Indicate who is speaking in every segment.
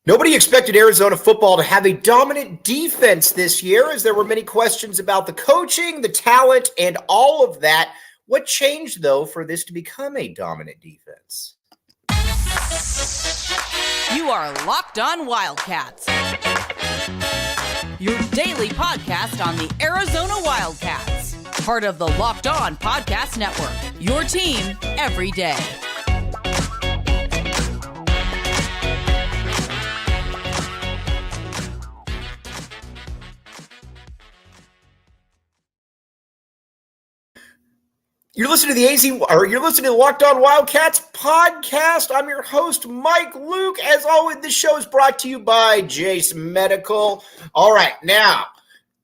Speaker 1: Nobody expected Arizona football to have a dominant defense this year, as there were many questions about the coaching, the talent, and all of that. What changed, though, for this to become a dominant defense?
Speaker 2: You are Locked On Wildcats, your daily podcast on the Arizona Wildcats, part of the Locked On Podcast Network, your team every day.
Speaker 1: You're listening to you're listening to the Locked On Wildcats podcast. I'm your host, Mike Luke. As always, this show is brought to you by Jase Medical. All right, now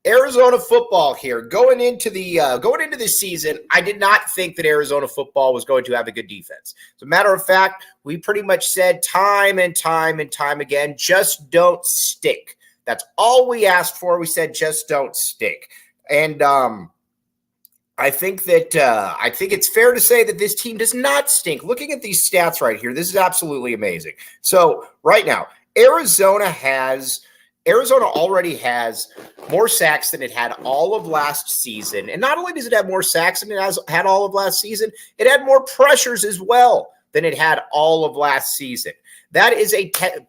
Speaker 1: Arizona football here. Going into this season, I did not think that Arizona football was going to have a good defense. As a matter of fact, we pretty much said time and time again, just don't stink. That's all we asked for. We said just don't stink. And I think it's fair to say that this team does not stink. Looking at these stats right here, this is absolutely amazing. So right now, Arizona already has more sacks than it had all of last season. And not only does it have more sacks than it had all of last season, it had more pressures as well than it had all of last season. That is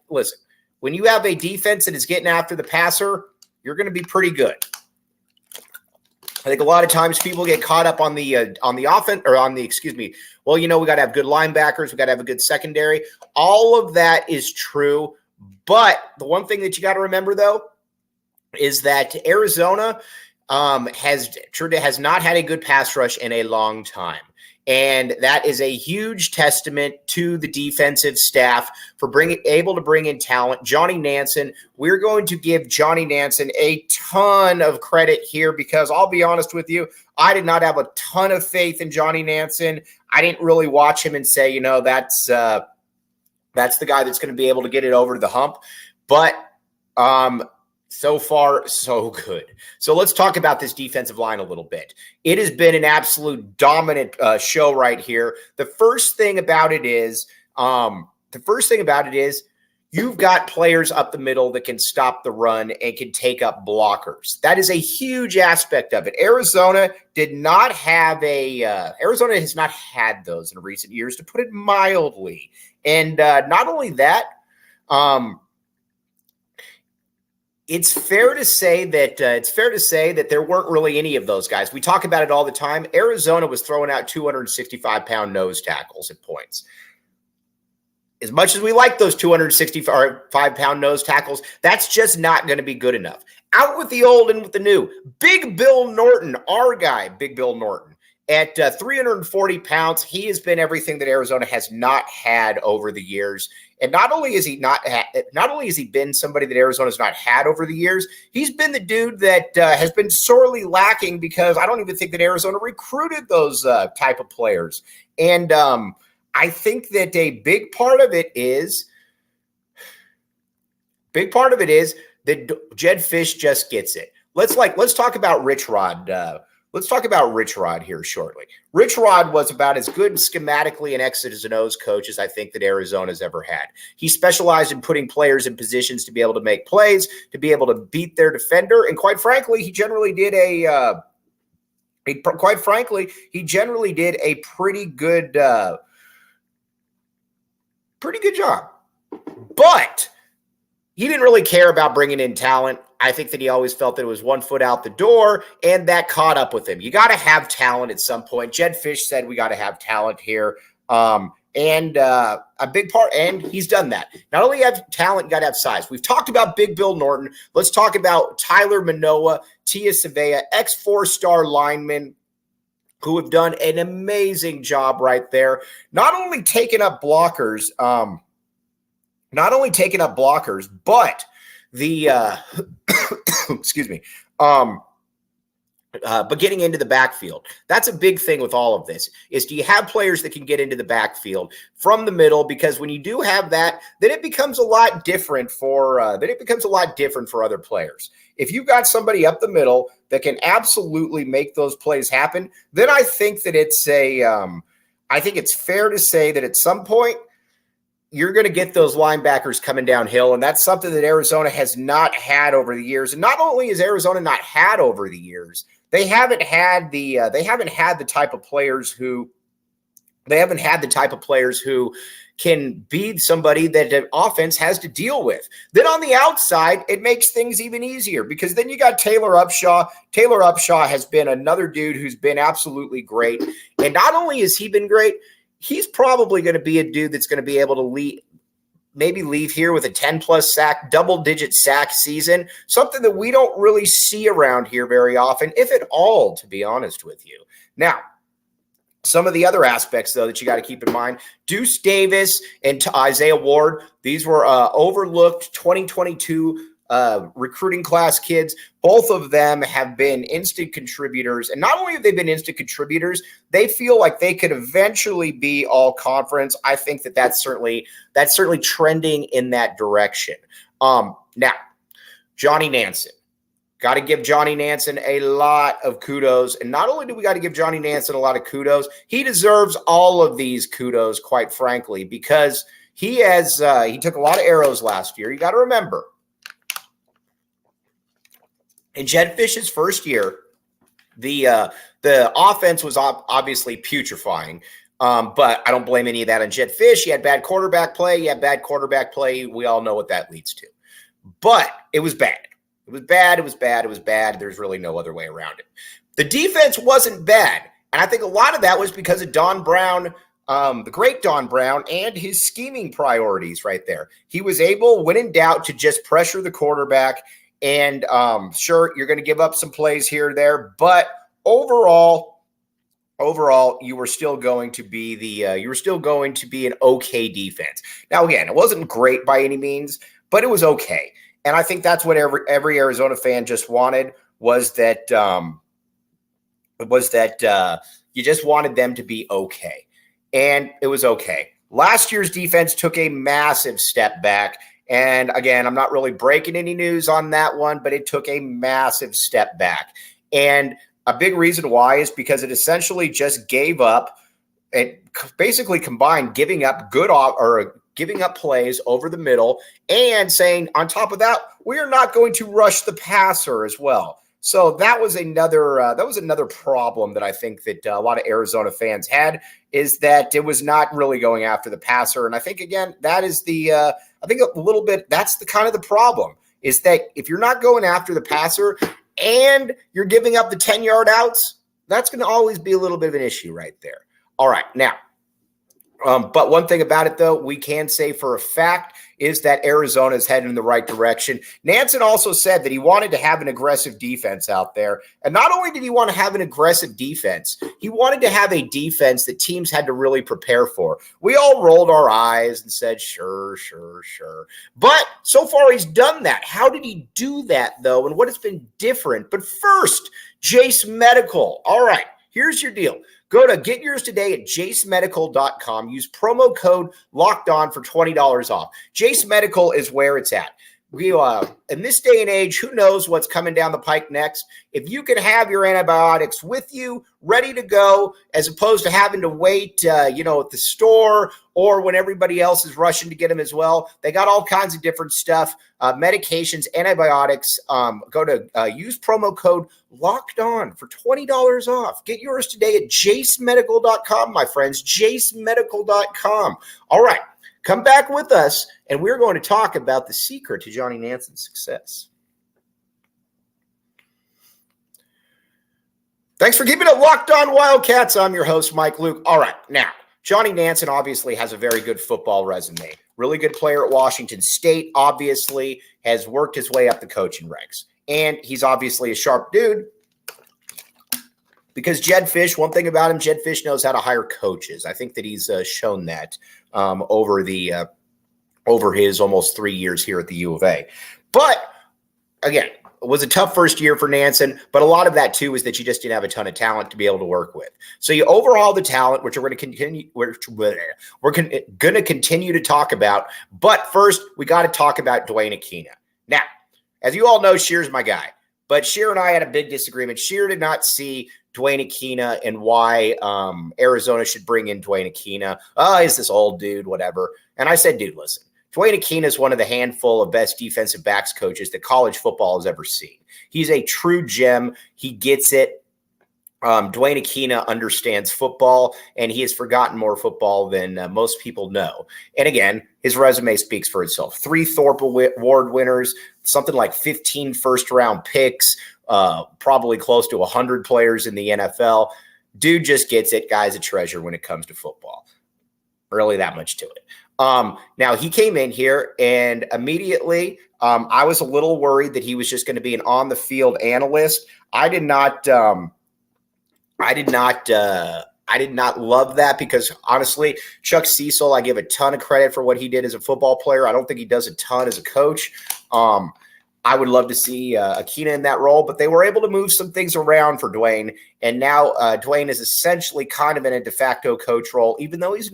Speaker 1: listen, when you have a defense that is getting after the passer, you're going to be pretty good. I think a lot of times people get caught up on the offense or on the, well, we got to have good linebackers. We got to have a good secondary. All of that is true. But the one thing that you got to remember, though, is that Arizona has not had a good pass rush in a long time. And that is a huge testament to the defensive staff for able to bring in talent. Johnny Nansen, we're going to give Johnny Nansen a ton of credit here because I'll be honest with you, I did not have a ton of faith in Johnny Nansen. I didn't really watch him and say, that's the guy that's going to be able to get it over to the hump. But so far, so good. So let's talk about this defensive line a little bit. It has been an absolute dominant show right here. The first thing about it is you've got players up the middle that can stop the run and can take up blockers. That is a huge aspect of it. Arizona has not had those in recent years, to put it mildly. And not only that, It's fair to say that there weren't really any of those guys. We talk about it all the time. Arizona was throwing out 265-pound nose tackles at points. As much as we like those 265-pound nose tackles, that's just not going to be good enough. Out with the old and with the new. Big Bill Norton, our guy, Big Bill Norton. At 340 pounds, he has been everything that Arizona has not had over the years. And not only has he been somebody that Arizona's not had over the years, he's been the dude that has been sorely lacking because I don't even think that Arizona recruited those type of players. And I think that a big part of it is that Jedd Fisch just gets it. Let's talk about Rich Rod. Let's talk about Rich Rod here shortly. Rich Rod was about as good schematically an X's and O's coach as I think that Arizona's ever had. He specialized in putting players in positions to be able to make plays, to be able to beat their defender, and quite frankly, he generally did a pretty good job. But he didn't really care about bringing in talent. I think that he always felt that it was 1 foot out the door, and that caught up with him. You got to have talent at some point. Jedd Fisch said we got to have talent here. And a big part, and he's done that. Not only have talent, you got to have size. We've talked about Big Bill Norton. Let's talk about Tyler Manoa, Tia Savea, ex-4-star linemen who have done an amazing job right there. Not only taking up blockers, but the but getting into the backfield. That's a big thing with all of this is, do you have players that can get into the backfield from the middle? Because when you do have that, then it becomes a lot different for other players. If you've got somebody up the middle that can absolutely make those plays happen, then I think that it's fair to say that at some point you're going to get those linebackers coming downhill, and that's something that Arizona has not had over the years. And not only has Arizona not had over the years, they haven't had the type of players who can be somebody that the offense has to deal with. Then on the outside, it makes things even easier because then you got Taylor Upshaw. Taylor Upshaw has been another dude who's been absolutely great. And not only has he been great, he's probably going to be a dude that's going to be able to leave here with a 10-plus sack, double-digit sack season, something that we don't really see around here very often, if at all, to be honest with you. Now, some of the other aspects, though, that you got to keep in mind, Deuce Davis and Isaiah Ward, these were overlooked 2022 recruiting class kids. Both of them have been instant contributors. And not only have they been instant contributors, they feel like they could eventually be all conference. I think that's certainly trending in that direction. Now, Johnny Nansen. Got to give Johnny Nansen a lot of kudos. And not only do we got to give Johnny Nansen a lot of kudos, he deserves all of these kudos, quite frankly, because he took a lot of arrows last year. You got to remember, in Jedd Fisch's first year, the offense was obviously putrefying. But I don't blame any of that on Jedd Fisch. He had bad quarterback play. We all know what that leads to. But it was bad. It was bad. There's really no other way around it. The defense wasn't bad. And I think a lot of that was because of Don Brown, the great Don Brown, and his scheming priorities right there. He was able, when in doubt, to just pressure the quarterback. And sure, you're going to give up some plays here or there. But overall, you were still going to be an okay defense. Now, again, it wasn't great by any means, but it was okay. And I think that's what every Arizona fan just wanted was that you just wanted them to be okay. And it was okay. Last year's defense took a massive step back. And again, I'm not really breaking any news on that one, but it took a massive step back. And a big reason why is because it essentially just gave up and basically combined giving up giving up plays over the middle and saying on top of that, we are not going to rush the passer as well. So that was another problem that I think that a lot of Arizona fans had, is that it was not really going after the passer. And I think, again, that is that's the kind of the problem, is that if you're not going after the passer and you're giving up the 10-yard outs, that's going to always be a little bit of an issue right there. All right, now, but one thing about it, though, we can say for a fact is that Arizona is heading in the right direction. Nansen also said that he wanted to have an aggressive defense out there. And not only did he want to have an aggressive defense, he wanted to have a defense that teams had to really prepare for. We all rolled our eyes and said, sure. But so far he's done that. How did he do that, though? And what has been different? But first, Jase Medical. All right, here's your deal. Go to get yours today at jasemedical.com. Use promo code LOCKEDON for $20 off. Jase Medical is where it's at. We in this day and age, who knows what's coming down the pike next? If you can have your antibiotics with you, ready to go, as opposed to having to wait, at the store or when everybody else is rushing to get them as well. They got all kinds of different stuff, medications, antibiotics. Go to use promo code LOCKEDON for $20 off. Get yours today at jasemedical.com, my friends, jasemedical.com. All right. Come back with us, and we're going to talk about the secret to Johnny Nansen's success. Thanks for keeping it locked on, Wildcats. I'm your host, Mike Luke. All right, now, Johnny Nansen obviously has a very good football resume. Really good player at Washington State, obviously, has worked his way up the coaching ranks. And he's obviously a sharp dude. Because Jedd Fisch, one thing about him, Jedd Fisch knows how to hire coaches. I think that he's shown that over his almost 3 years here at the UofA. But again, it was a tough first year for Nansen, but a lot of that too is that you just didn't have a ton of talent to be able to work with. So you overhaul the talent, which we're going to continue to talk about. But first, we got to talk about Duane Akina. Now, as you all know, Shear's my guy. But Sheer and I had a big disagreement. Sheer did not see Duane Akina and why Arizona should bring in Duane Akina. Oh, he's this old dude, whatever. And I said, dude, listen, Duane Akina is one of the handful of best defensive backs coaches that college football has ever seen. He's a true gem. He gets it. Duane Akina understands football, and he has forgotten more football than most people know. And again, his resume speaks for itself. 3 Thorpe Award winners, something like 15 first-round picks, probably close to 100 players in the NFL. Dude just gets it. Guy's a treasure when it comes to football. Really that much to it. Now, he came in here, and immediately I was a little worried that he was just going to be an on-the-field analyst. I did not love that because, honestly, Chuck Cecil, I give a ton of credit for what he did as a football player. I don't think he does a ton as a coach. I would love to see Akina in that role, but they were able to move some things around for Duane, and now Duane is essentially kind of in a de facto coach role, even though he's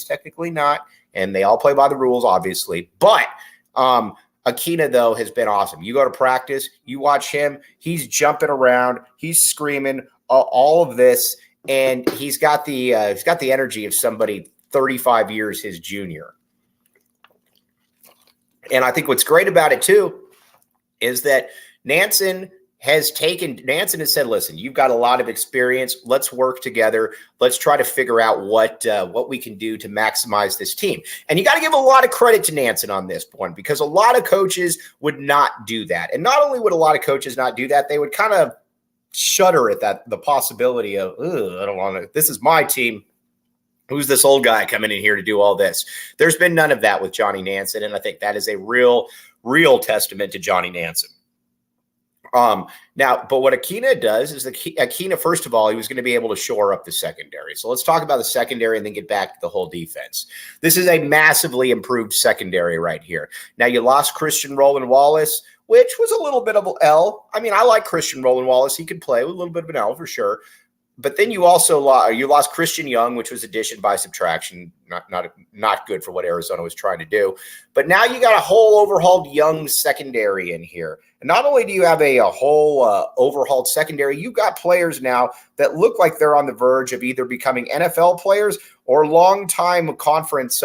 Speaker 1: technically not, and they all play by the rules, obviously. But Akina, though, has been awesome. You go to practice, you watch him, he's jumping around, he's screaming, all of this, and he's got the energy of somebody 35 years his junior. And I think what's great about it too is that Nansen has said, listen, you've got a lot of experience. Let's work together. Let's try to figure out what we can do to maximize this team. And you got to give a lot of credit to Nansen on this point, because a lot of coaches would not do that. And not only would a lot of coaches not do that, they would kind of shudder at the possibility of, I don't want to, this is my team. Who's this old guy coming in here to do all this? There's been none of that with Johnny Nansen, and I think that is a real testament to Johnny Nansen. Now, but what Akina does is Akina, first of all, he was going to be able to shore up the secondary. So let's talk about the secondary and then get back to the whole defense. This is a massively improved secondary right here. Now, you lost Christian Roland Wallace, which was a little bit of an L. I mean, I like Christian Roland Wallace. He could play with a little bit of an L for sure. But then you also lost Christian Young, which was addition by subtraction, not good for what Arizona was trying to do. But now you got a whole overhauled young secondary in here. And not only do you have a whole overhauled secondary, you've got players now that look like they're on the verge of either becoming NFL players or long-time all-conference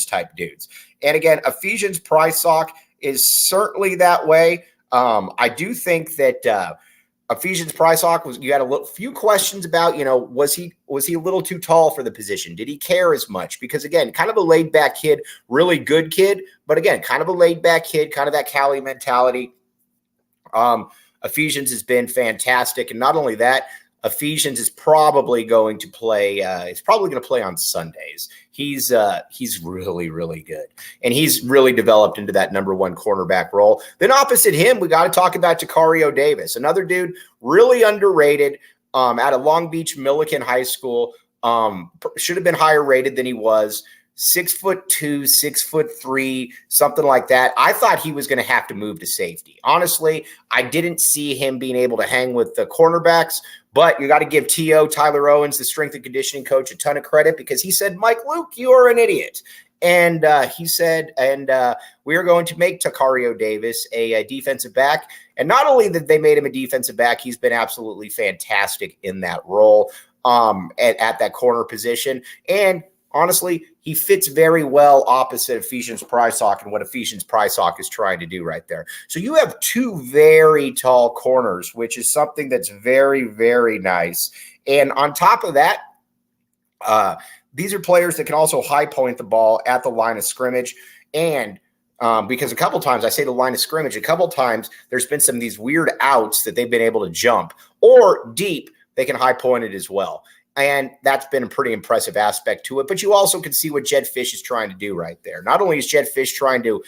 Speaker 1: type dudes. And again, Ephesians Prysock is certainly that way. I do think that Ephesians Prysock you had a few questions about, was he a little too tall for the position? Did he care as much? Because again, kind of a laid back kid, really good kid, but again, kind of a laid back kid, kind of that Cali mentality. Ephesians has been fantastic. And not only that, Ephesians is probably going to play. He's probably going to play on Sundays. He's really, really good, and he's really developed into that number 1 cornerback role. Then opposite him, we got to talk about Tacario Davis, another dude really underrated out of Long Beach Millikan High School. Should have been higher rated than he was. 6'2", 6'3", something like that. I thought he was going to have to move to safety. Honestly, I didn't see him being able to hang with the cornerbacks, but you got to give Tyler Owens, the strength and conditioning coach, a ton of credit, because he said, Mike Luke, you are an idiot. And he said, we are going to make Tacario Davis a defensive back. And not only that they made him a defensive back, he's been absolutely fantastic in that role at that corner position. And honestly, he fits very well opposite Ephesians Prysock and what Ephesians Prysock is trying to do right there. So you have 2 very tall corners, which is something that's very, very nice. And on top of that, these are players that can also high point the ball at the line of scrimmage. And because a couple times, I say the line of scrimmage, a couple times there's been some of these weird outs that they've been able to jump, or deep, they can high point it as well. And that's been a pretty impressive aspect to it. But you also can see what Jedd Fisch is trying to do right there. Not only is Jedd Fisch trying to,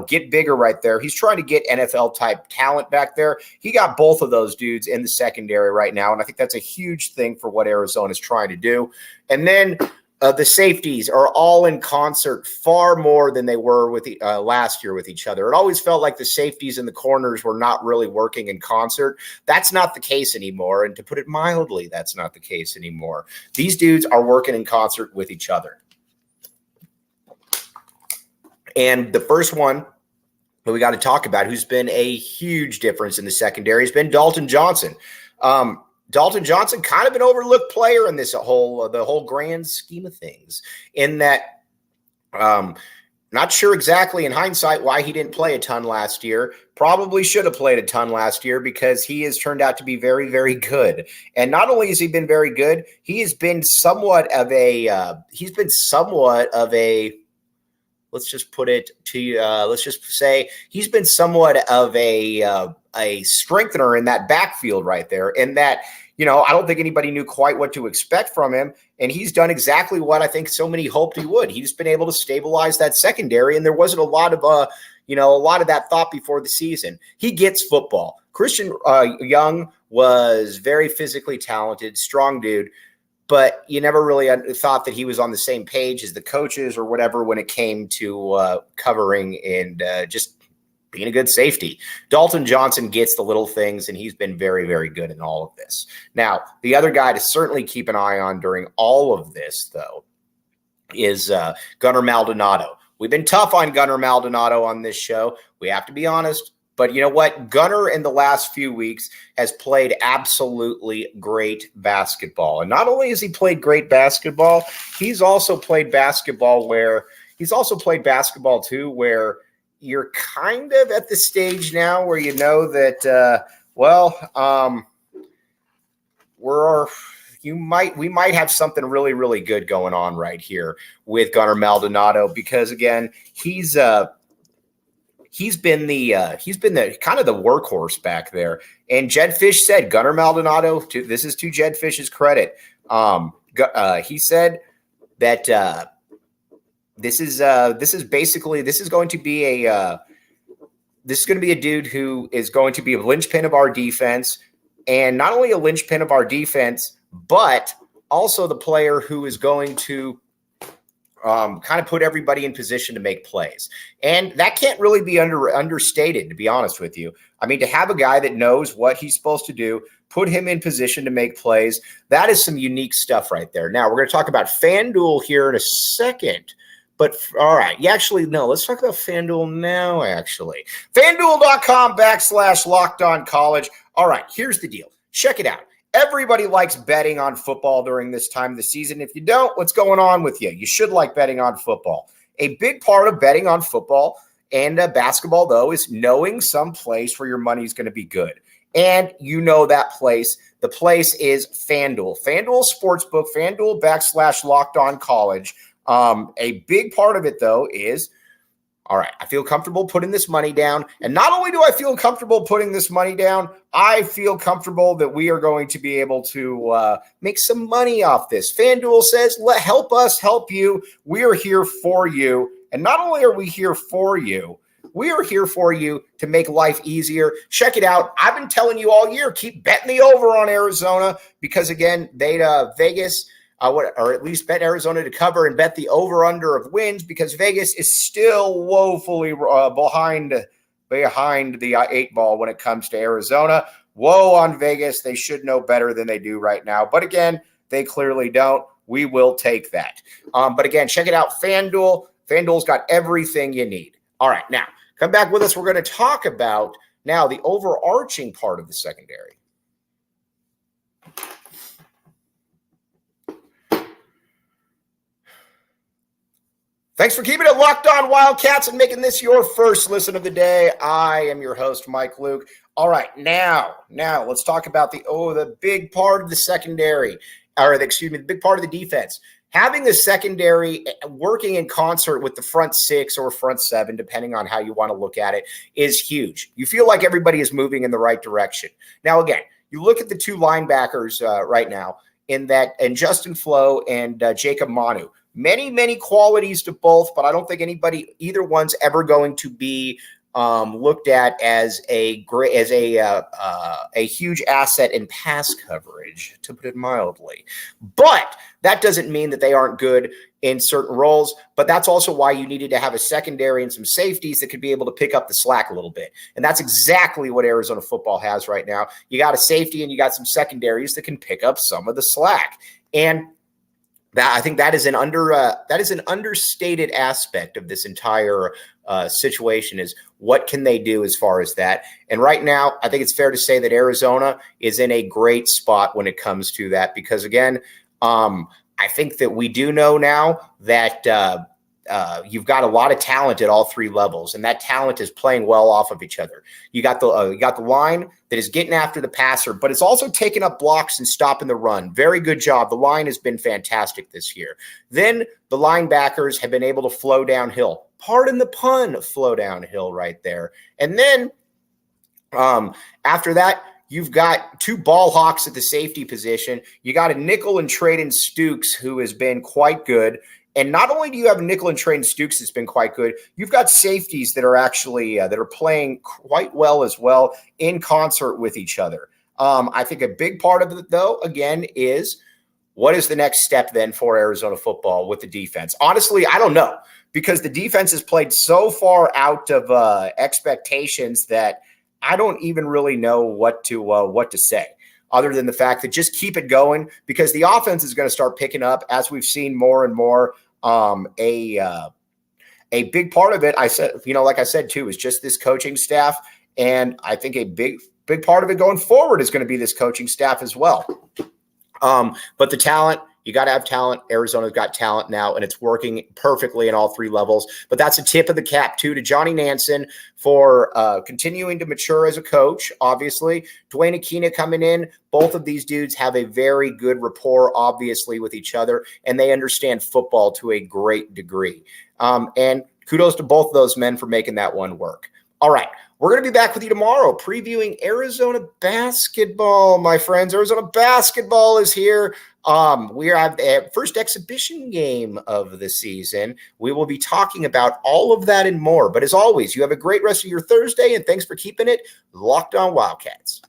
Speaker 1: get bigger right there, he's trying to get NFL-type talent back there. He got both of those dudes in the secondary right now, and I think that's a huge thing for what Arizona is trying to do. And then the safeties are all in concert far more than they were with last year with each other. It always felt like the safeties and the corners were not really working in concert. That's not the case anymore. And to put it mildly, that's not the case anymore. These dudes are working in concert with each other. And the first one who we got to talk about, who's been a huge difference in the secondary, has been Dalton Johnson. Dalton Johnson, kind of an overlooked player in this the whole grand scheme of things, in that not sure exactly in hindsight why he didn't play a ton last year. Probably should have played a ton last year, because he has turned out to be very, very good. And not only has he been very good, he has been somewhat of a let's just put it to let's just say he's been somewhat of a strengthener in that backfield right there. And that, I don't think anybody knew quite what to expect from him. And he's done exactly what I think so many hoped he would. He's been able to stabilize that secondary. And there wasn't a lot of that thought before the season. He gets football. Christian Young was very physically talented, strong dude, but you never really thought that he was on the same page as the coaches or whatever when it came to covering and just being a good safety. Dalton Johnson gets the little things, and he's been very, very good in all of this. Now, the other guy to certainly keep an eye on during all of this, though, is Gunnar Maldonado. We've been tough on Gunnar Maldonado on this show. We have to be honest. But you know what? Gunnar in the last few weeks has played absolutely great basketball. And not only has he played great basketball, he's also played basketball where you're kind of at the stage now where you know that, we might have something really, really good going on right here with Gunnar Maldonado, because again, he's been the kind of the workhorse back there. And Jedd Fisch said Gunnar Maldonado, this is to Jedd Fisch's credit. He said that this is going to be a dude who is going to be a linchpin of our defense, and not only a linchpin of our defense, but also the player who is going to kind of put everybody in position to make plays. And that can't really be understated, to be honest with you. I mean, to have a guy that knows what he's supposed to do, put him in position to make plays, that is some unique stuff right there. Now, we're going to talk about FanDuel here in a second. But all right, let's talk about FanDuel now, actually. FanDuel.com/LockedOnCollege. All right, here's the deal. Check it out. Everybody likes betting on football during this time of the season. If you don't, what's going on with you? You should like betting on football. A big part of betting on football and basketball, though, is knowing some place where your money is going to be good. And you know that place. The place is FanDuel. FanDuel Sportsbook, FanDuel.com/LockedOnCollege. A big part of it, though, is, all right, I feel comfortable putting this money down. And not only do I feel comfortable putting this money down, I feel comfortable that we are going to be able to make some money off this. FanDuel says, help us help you. We are here for you. And not only are we here for you, we are here for you to make life easier. Check it out. I've been telling you all year, keep betting the over on Arizona, because, again, Vegas – or at least bet Arizona to cover and bet the over-under of wins, because Vegas is still woefully behind the 8 ball when it comes to Arizona. Woe on Vegas. They should know better than they do right now. But again, they clearly don't. We will take that. But again, check it out. FanDuel. FanDuel's got everything you need. All right, now, come back with us. We're going to talk about now the overarching part of the secondary. Thanks for keeping it locked on Wildcats and making this your first listen of the day. I am your host, Mike Luke. All right, now let's talk about the big part of the secondary, the big part of the defense. Having the secondary working in concert with the front 6 or front 7, depending on how you want to look at it, is huge. You feel like everybody is moving in the right direction. Now, again, you look at the 2 linebackers right now and Justin Flo and Jacob Manu. Many, many qualities to both, but I don't think either one's ever going to be looked at as a huge asset in pass coverage, to put it mildly. But that doesn't mean that they aren't good in certain roles. But that's also why you needed to have a secondary and some safeties that could be able to pick up the slack a little bit. And that's exactly what Arizona football has right now. You got a safety and you got some secondaries that can pick up some of the slack. And I think that is an understated aspect of this entire situation is what can they do as far as that. And right now, I think it's fair to say that Arizona is in a great spot when it comes to that, because again, I think that we do know now that you've got a lot of talent at all three levels, and that talent is playing well off of each other. You got the line that is getting after the passer, but it's also taking up blocks and stopping the run. Very good job. The line has been fantastic this year. Then the linebackers have been able to flow downhill. Pardon the pun, flow downhill right there. And then after that, you've got two ball hawks at the safety position. You got a nickel and Traden Stukes, who has been quite good. And not only do you have a nickel and Traden Stukes that's been quite good, you've got safeties that are actually that are playing quite well as well in concert with each other. I think a big part of it, though, again, is what is the next step then for Arizona football with the defense? Honestly, I don't know, because the defense has played so far out of expectations that I don't even really know what to say, other than the fact that just keep it going, because the offense is going to start picking up as we've seen more and more. A big part of it, I said, like I said too, is just this coaching staff, and I think a big part of it going forward is going to be this coaching staff as well. But the talent, you got to have talent. Arizona's got talent now, and it's working perfectly in all three levels. But that's a tip of the cap, too, to Johnny Nansen for continuing to mature as a coach, obviously. Duane Akina coming in. Both of these dudes have a very good rapport, obviously, with each other, and they understand football to a great degree. And kudos to both of those men for making that one work. All right. We're going to be back with you tomorrow previewing Arizona basketball, my friends. Arizona basketball is here. We have the first exhibition game of the season. We will be talking about all of that and more. But as always, you have a great rest of your Thursday, and thanks for keeping it locked on Wildcats.